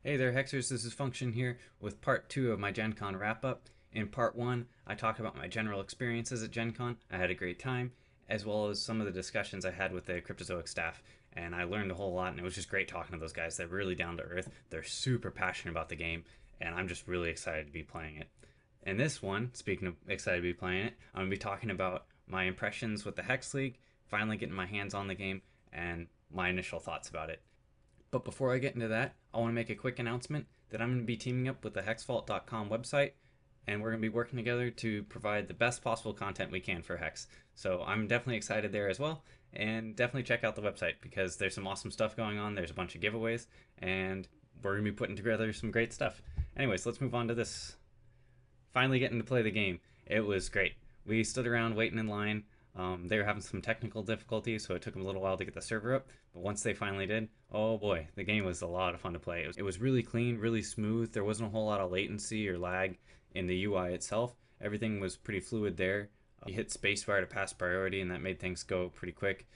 Hey there, Hexers. This is Function here with part 2 of my Gen Con wrap up. In part 1, I talked about my general experiences at Gen Con. I had a great time, as well as some of the discussions I had with the Cryptozoic staff. And I learned a whole lot, and it was just great talking to those guys. They're really down to earth. They're super passionate about the game, and I'm just really excited to be playing it. In this one, speaking of excited to be playing it, I'm going to be talking about my impressions with the Hex League, finally getting my hands on the game, and my initial thoughts about it. But before I get into that, I want to make a quick announcement that I'm going to be teaming up with the hexvault.com website, and we're going to be working together to provide the best possible content we can for Hex. So I'm definitely excited there as well, and definitely check out the website because there's some awesome stuff going on. There's a bunch of giveaways, and we're going to be putting together some great stuff. Anyways, let's move on to this. Finally getting to play the game. It was great. We stood around waiting in line. They were having some technical difficulties, so it took them a little while to get the server up. But once they finally did, oh boy, the game was a lot of fun to play. It was really clean, really smooth. There wasn't a whole lot of latency or lag in the UI itself. Everything was pretty fluid there. You hit spacebar to pass priority, and that made things go pretty quick.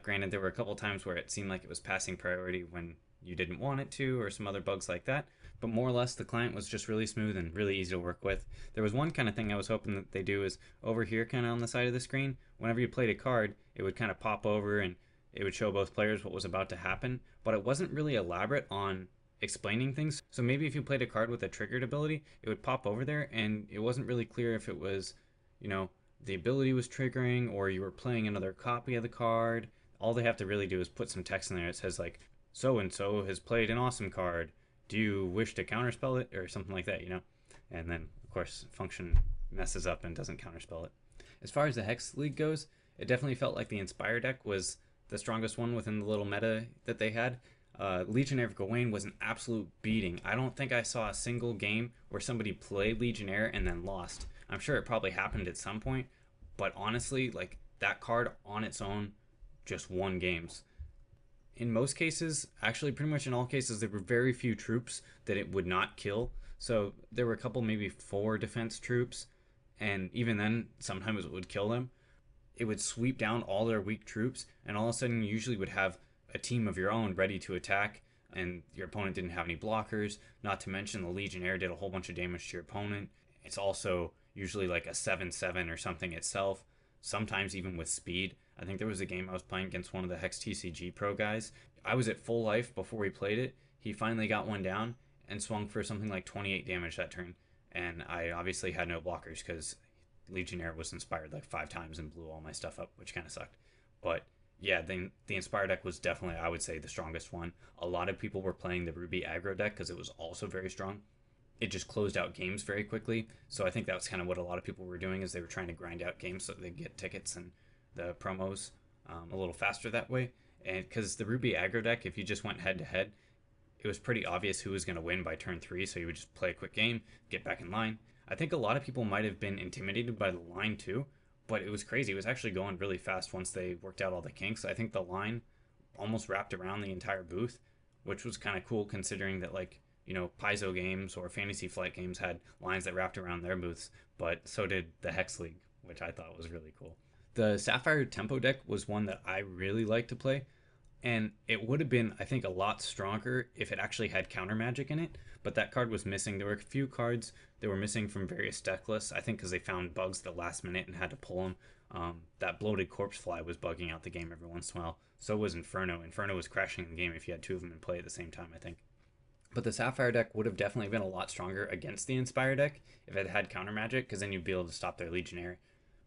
Granted, there were a couple times where it seemed like it was passing priority when you didn't want it to, or some other bugs like that. But more or less, the client was just really smooth and really easy to work with. There was one kind of thing I was hoping that they do is over here kind of on the side of the screen, whenever you played a card, it would kind of pop over and it would show both players what was about to happen, but it wasn't really elaborate on explaining things. So maybe if you played a card with a triggered ability, it would pop over there and it wasn't really clear if it was, the ability was triggering or you were playing another copy of the card. All they have to really do is put some text in there that says like, so and so has played an awesome card. Do you wish to counterspell it or something like that, And then, of course, function messes up and doesn't counterspell it. As far as the Hex League goes, it definitely felt like the Inspire deck was the strongest one within the little meta that they had. Legionnaire of Gawain was an absolute beating. I don't think I saw a single game where somebody played Legionnaire and then lost. I'm sure it probably happened at some point, but honestly, like that card on its own just won games. In most cases, actually pretty much in all cases, there were very few troops that it would not kill. So there were a couple, maybe 4 defense troops, and even then, sometimes it would kill them. It would sweep down all their weak troops, and all of a sudden you usually would have a team of your own ready to attack, and your opponent didn't have any blockers. Not to mention the Legionnaire did a whole bunch of damage to your opponent. It's also usually like a 7/7 or something itself, sometimes even with speed. I think there was a game I was playing against one of the Hex TCG pro guys. I was at full life before we played it. He finally got one down and swung for something like 28 damage that turn. And I obviously had no blockers because Legionnaire was inspired like 5 times and blew all my stuff up, which kind of sucked. But yeah, the Inspire deck was definitely, I would say, the strongest one. A lot of people were playing the Ruby aggro deck because it was also very strong. It just closed out games very quickly. So I think that was kind of what a lot of people were doing, is they were trying to grind out games so they get tickets and the promos a little faster that way. And because the Ruby aggro deck, if you just went head to head, it was pretty obvious who was going to win by turn 3. So you would just play a quick game, get back in line. I think a lot of people might have been intimidated by the line too, but it was crazy. It was actually going really fast once they worked out all the kinks. I think the line almost wrapped around the entire booth, which was kind of cool considering that, like, Paizo games or Fantasy Flight games had lines that wrapped around their booths, but so did the Hex League, which I thought was really cool. The Sapphire Tempo deck was one that I really liked to play, and it would have been, I think, a lot stronger if it actually had counter magic in it, but that card was missing. There were a few cards that were missing from various deck lists, I think because they found bugs at the last minute and had to pull them. That bloated corpse fly was bugging out the game every once in a while. So was Inferno. Inferno was crashing the game if you had 2 of them in play at the same time, I think. But the Sapphire deck would have definitely been a lot stronger against the Inspire deck if it had counter magic, because then you'd be able to stop their Legionnaire.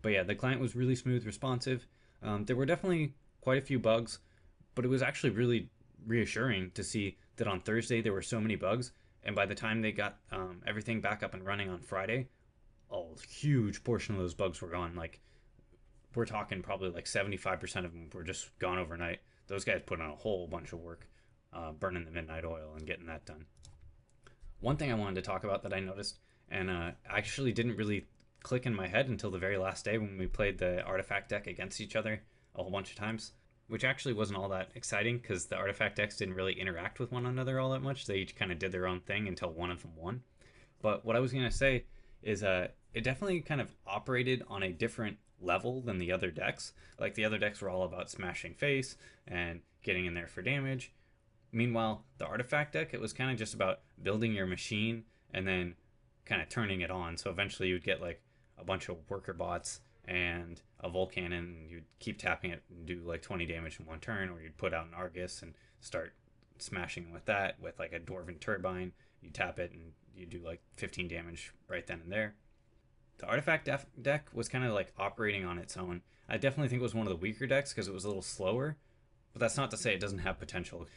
But yeah, the client was really smooth, responsive. There were definitely quite a few bugs, but it was actually really reassuring to see that on Thursday there were so many bugs, and by the time they got everything back up and running on Friday, a huge portion of those bugs were gone. Like, we're talking probably like 75% of them were just gone overnight. Those guys put in a whole bunch of work, burning the midnight oil and getting that done. One thing I wanted to talk about that I noticed, and actually didn't really click in my head until the very last day when we played the artifact deck against each other a whole bunch of times, which actually wasn't all that exciting because the artifact decks didn't really interact with one another all that much. They each kind of did their own thing until one of them won. But what I was going to say is it definitely kind of operated on a different level than the other decks. Like, the other decks were all about smashing face and getting in there for damage. Meanwhile, the artifact deck, it was kind of just about building your machine and then kind of turning it on. So eventually you'd get like a bunch of worker bots and a Volcan, and you'd keep tapping it and do like 20 damage in one turn, or you'd put out an Argus and start smashing with that with like a Dwarven Turbine. You tap it and you do like 15 damage right then and there. The artifact deck was kind of like operating on its own. I definitely think it was one of the weaker decks because it was a little slower, but that's not to say it doesn't have potential.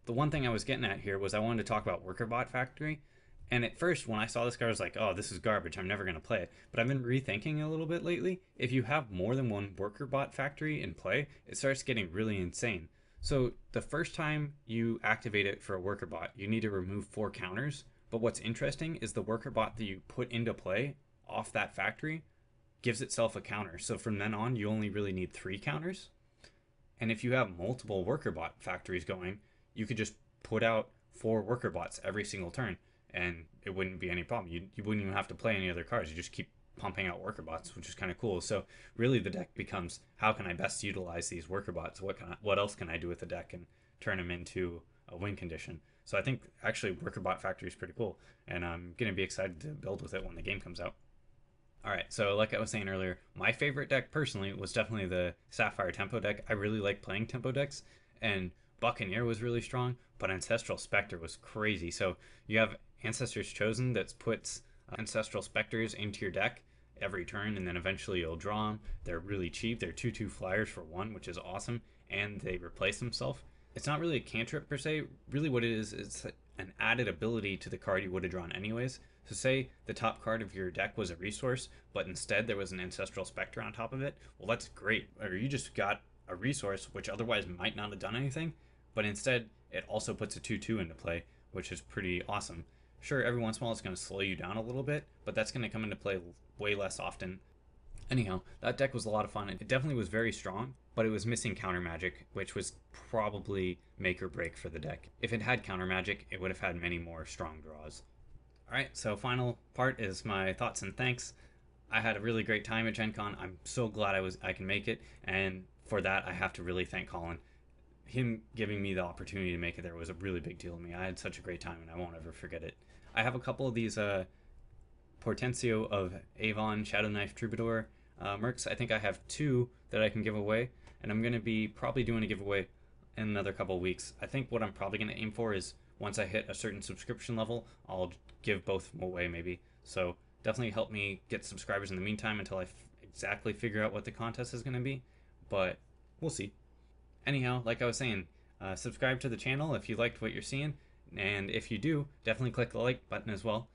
The one thing I was getting at here was I wanted to talk about Worker Bot Factory. And at first, when I saw this card, I was like, oh, this is garbage. I'm never going to play it. But I've been rethinking a little bit lately. If you have more than one Worker Bot Factory in play, it starts getting really insane. So the first time you activate it for a Worker Bot, you need to remove 4 counters. But what's interesting is the Worker Bot that you put into play off that factory gives itself a counter. So from then on, you only really need 3 counters. And if you have multiple Worker Bot factories going, you could just put out 4 Worker Bots every single turn, and it wouldn't be any problem. You wouldn't even have to play any other cards. You just keep pumping out Worker Bots, which is kind of cool. So really the deck becomes, how can I best utilize these Worker Bots? What else can I do with the deck and turn them into a win condition? So I think actually Worker Bot Factory is pretty cool, and I'm going to be excited to build with it when the game comes out. Alright, so like I was saying earlier, my favorite deck personally was definitely the Sapphire Tempo deck. I really like playing Tempo decks, and Buccaneer was really strong, but Ancestral Spectre was crazy. So you have Ancestors Chosen that puts Ancestral Spectres into your deck every turn, and then eventually you'll draw them. They're really cheap. They're 2/2 flyers for 1, which is awesome, and they replace themselves. It's not really a cantrip per se. Really what it is, it's an added ability to the card you would have drawn anyways. So say the top card of your deck was a resource, but instead there was an Ancestral Spectre on top of it. Well, that's great. Or you just got a resource which otherwise might not have done anything, but instead it also puts a 2/2 into play, which is pretty awesome. Sure, every once in a while it's going to slow you down a little bit, but that's going to come into play way less often. Anyhow, that deck was a lot of fun. It definitely was very strong, but it was missing counter magic, which was probably make or break for the deck. If it had counter magic, it would have had many more strong draws. Alright, so final part is my thoughts and thanks. I had a really great time at Gen Con. I'm so glad I can make it, and for that I have to really thank Colin. Him giving me the opportunity to make it there was a really big deal to me. I had such a great time, and I won't ever forget it. I have a couple of these Portentio of Avon Shadow Knife Troubadour mercs. I think I have 2 that I can give away, and I'm going to be probably doing a giveaway in another couple of weeks. I think what I'm probably going to aim for is once I hit a certain subscription level, I'll give both of them away maybe. So definitely help me get subscribers in the meantime until I exactly figure out what the contest is going to be, but we'll see. Anyhow, like I was saying, subscribe to the channel if you liked what you're seeing, and if you do, definitely click the like button as well.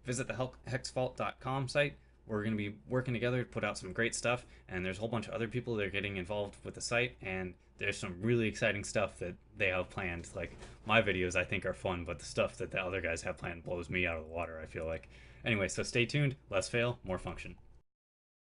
Visit the hexvault.com site. We're going to be working together to put out some great stuff, and there's a whole bunch of other people that are getting involved with the site, and there's some really exciting stuff that they have planned. Like, my videos I think are fun, but the stuff that the other guys have planned blows me out of the water, I feel like. Anyway, so stay tuned, less fail, more function.